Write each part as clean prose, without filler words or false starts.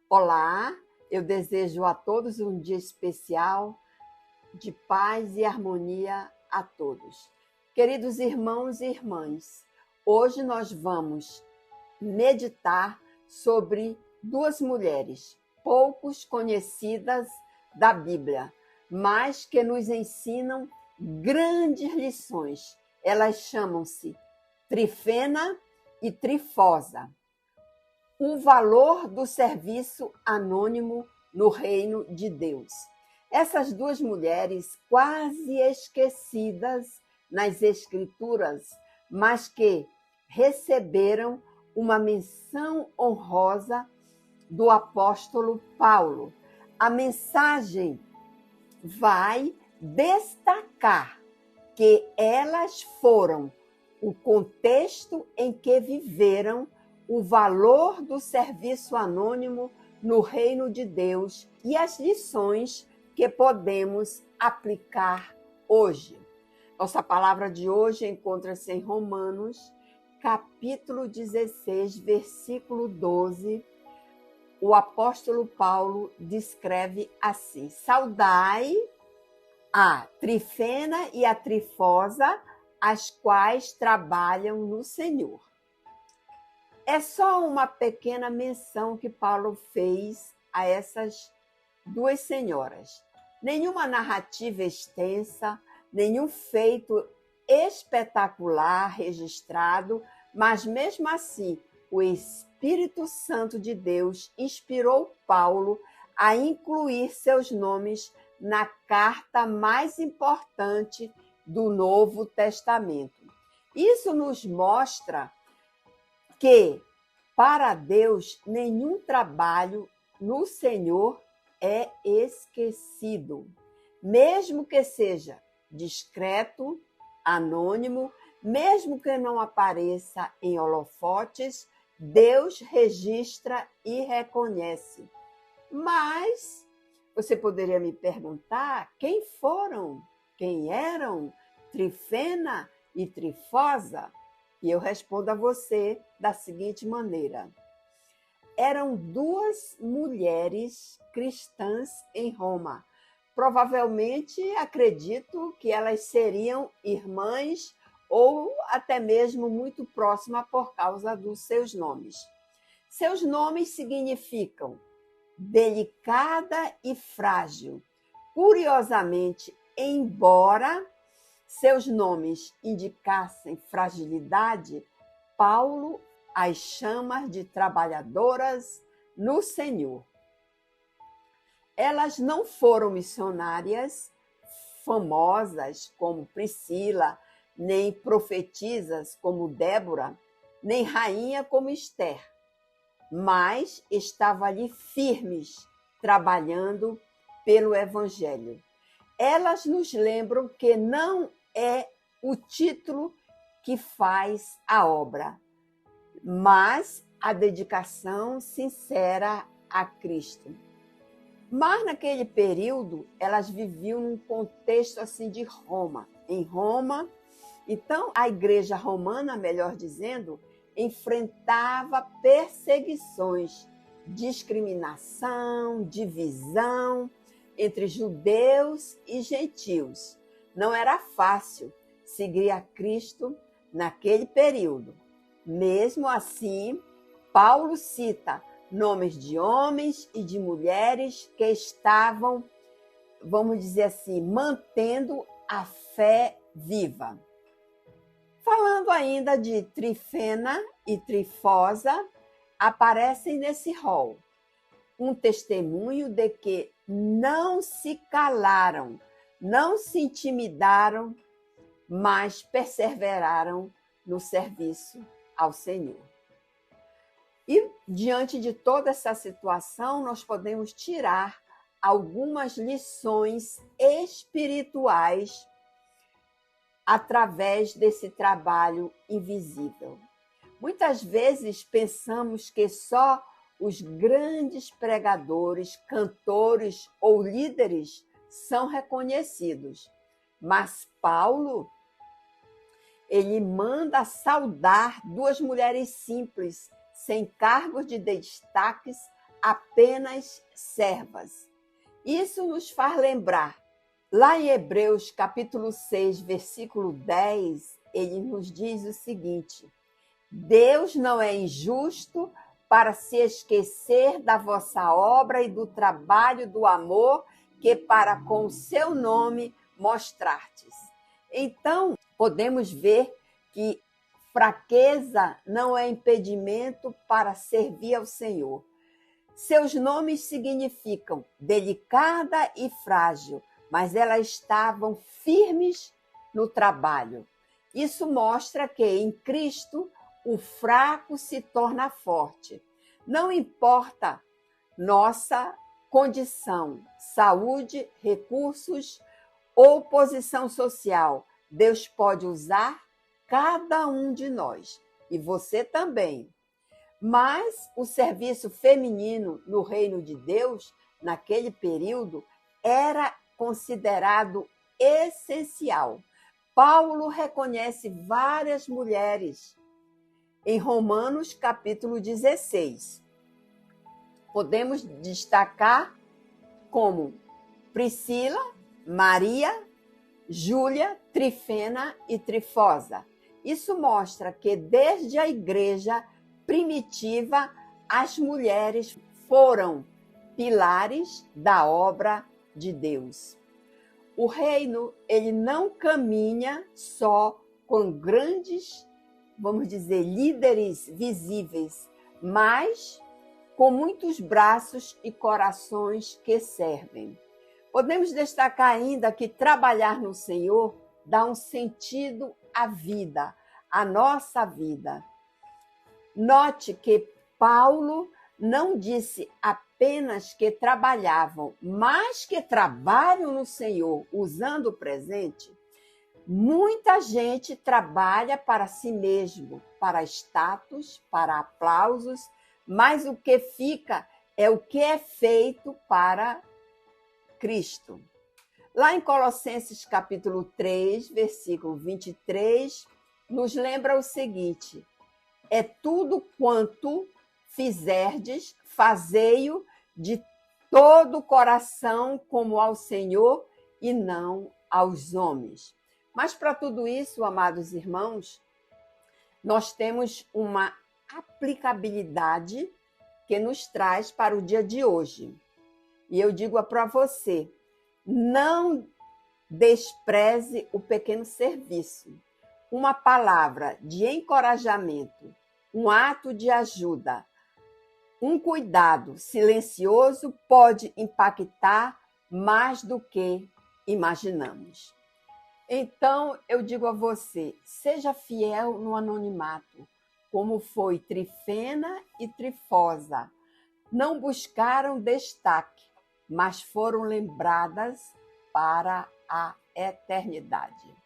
Olá, eu desejo a todos um dia especial de paz e harmonia a todos. Queridos irmãos e irmãs, hoje nós vamos meditar sobre duas mulheres poucos conhecidas da Bíblia, mas que nos ensinam grandes lições. Elas chamam-se Trifena e Trifosa. O valor do serviço anônimo no reino de Deus. Essas duas mulheres quase esquecidas nas Escrituras, mas que receberam uma menção honrosa do apóstolo Paulo. A mensagem vai destacar que elas foram o contexto em que viveram o valor do serviço anônimo no reino de Deus e as lições que podemos aplicar hoje. Nossa palavra de hoje encontra-se em Romanos, capítulo 16, versículo 12. O apóstolo Paulo descreve assim: saudai a Trifena e a Trifosa, as quais trabalham no Senhor. É só uma pequena menção que Paulo fez a essas duas senhoras. Nenhuma narrativa extensa, nenhum feito espetacular registrado, mas mesmo assim, o Espírito Santo de Deus inspirou Paulo a incluir seus nomes na carta mais importante do Novo Testamento. Isso nos mostra que, para Deus, nenhum trabalho no Senhor é esquecido, mesmo que seja discreto, anônimo, mesmo que não apareça em holofotes, Deus registra e reconhece. Mas você poderia me perguntar quem eram Trifena e Trifosa? E eu respondo a você da seguinte maneira: eram duas mulheres cristãs em Roma. Provavelmente acredito que elas seriam irmãs ou até mesmo muito próximas por causa dos seus nomes. Seus nomes significam delicada e frágil. Curiosamente, embora seus nomes indicassem fragilidade, Paulo as chama de trabalhadoras no Senhor. Elas não foram missionárias famosas como Priscila, nem profetisas como Débora, nem rainha como Esther, mas estavam ali firmes, trabalhando pelo Evangelho. Elas nos lembram que não é o título que faz a obra, mas a dedicação sincera a Cristo. Mas naquele período, elas viviam num contexto assim de Roma. Em Roma, então a igreja romana, melhor dizendo, enfrentava perseguições, discriminação, divisão entre judeus e gentios. Não era fácil seguir a Cristo naquele período. Mesmo assim, Paulo cita nomes de homens e de mulheres que estavam, vamos dizer assim, mantendo a fé viva. Falando ainda de Trifena e Trifosa, aparecem nesse rol um testemunho de que não se calaram, não se intimidaram, mas perseveraram no serviço ao Senhor. E diante de toda essa situação, nós podemos tirar algumas lições espirituais através desse trabalho invisível. Muitas vezes pensamos que só os grandes pregadores, cantores ou líderes são reconhecidos. Mas Paulo, ele manda saudar duas mulheres simples, sem cargos de destaques, apenas servas. Isso nos faz lembrar. Lá em Hebreus capítulo 6, versículo 10, ele nos diz o seguinte: Deus não é injusto para se esquecer da vossa obra e do trabalho do amor que para com o seu nome mostrartes. Então, podemos ver que fraqueza não é impedimento para servir ao Senhor. Seus nomes significam delicada e frágil, mas elas estavam firmes no trabalho. Isso mostra que em Cristo o fraco se torna forte. Não importa nossa condição, saúde, recursos ou posição social, Deus pode usar cada um de nós, e você também. Mas o serviço feminino no reino de Deus, naquele período, era considerado essencial. Paulo reconhece várias mulheres em Romanos capítulo 16. Podemos destacar como Priscila, Maria, Júlia, Trifena e Trifosa. Isso mostra que desde a igreja primitiva, as mulheres foram pilares da obra de Deus. O reino, ele não caminha só com grandes, vamos dizer, líderes visíveis, mas com muitos braços e corações que servem. Podemos destacar ainda que trabalhar no Senhor dá um sentido à vida, à nossa vida. Note que Paulo não disse apenas que trabalhavam, mas que trabalham no Senhor, usando o presente. Muita gente trabalha para si mesmo, para status, para aplausos, mas o que fica é o que é feito para Cristo. Lá em Colossenses capítulo 3, versículo 23, nos lembra o seguinte: é tudo quanto fizerdes, fazei-o de todo o coração como ao Senhor e não aos homens. Mas para tudo isso, amados irmãos, nós temos uma aplicabilidade que nos traz para o dia de hoje. E eu digo para você, não despreze o pequeno serviço. Uma palavra de encorajamento, um ato de ajuda, um cuidado silencioso pode impactar mais do que imaginamos. Então, eu digo a você, seja fiel no anonimato, como foi Trifena e Trifosa. Não buscaram destaque, mas foram lembradas para a eternidade.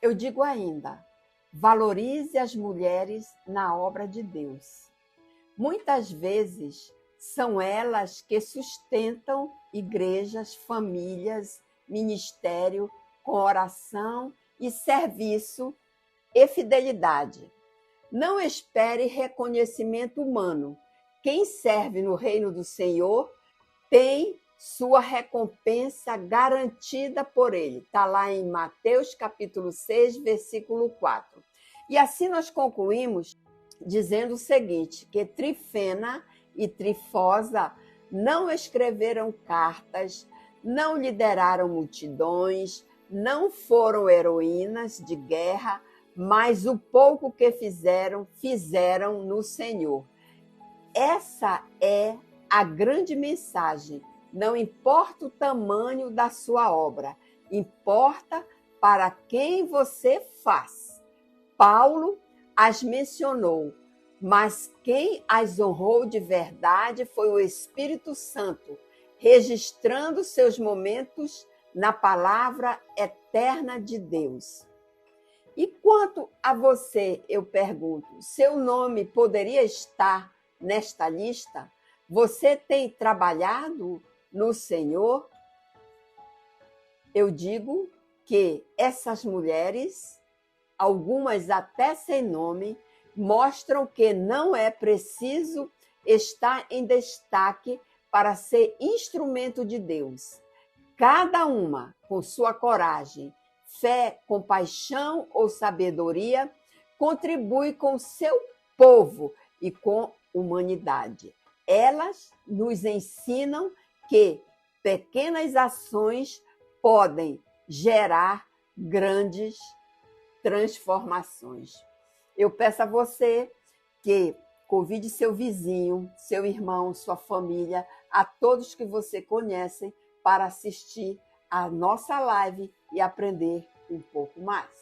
Eu digo ainda, valorize as mulheres na obra de Deus. Muitas vezes são elas que sustentam igrejas, famílias, ministério, com oração e serviço e fidelidade. Não espere reconhecimento humano. Quem serve no reino do Senhor tem sua recompensa garantida por ele. Está lá em Mateus capítulo 6, versículo 4. E assim nós concluímos dizendo o seguinte, que Trifena e Trifosa não escreveram cartas, não lideraram multidões, não foram heroínas de guerra, mas o pouco que fizeram, fizeram no Senhor. Essa é a grande mensagem. Não importa o tamanho da sua obra, importa para quem você faz. Paulo as mencionou, mas quem as honrou de verdade foi o Espírito Santo, registrando seus momentos na palavra eterna de Deus. E quanto a você, eu pergunto, seu nome poderia estar nesta lista? Você tem trabalhado no Senhor? Eu digo que essas mulheres, algumas até sem nome, mostram que não é preciso está em destaque para ser instrumento de Deus. Cada uma, com sua coragem, fé, compaixão ou sabedoria, contribui com seu povo e com humanidade. Elas nos ensinam que pequenas ações podem gerar grandes transformações. Eu peço a você que convide seu vizinho, seu irmão, sua família, a todos que você conhece para assistir a nossa live e aprender um pouco mais.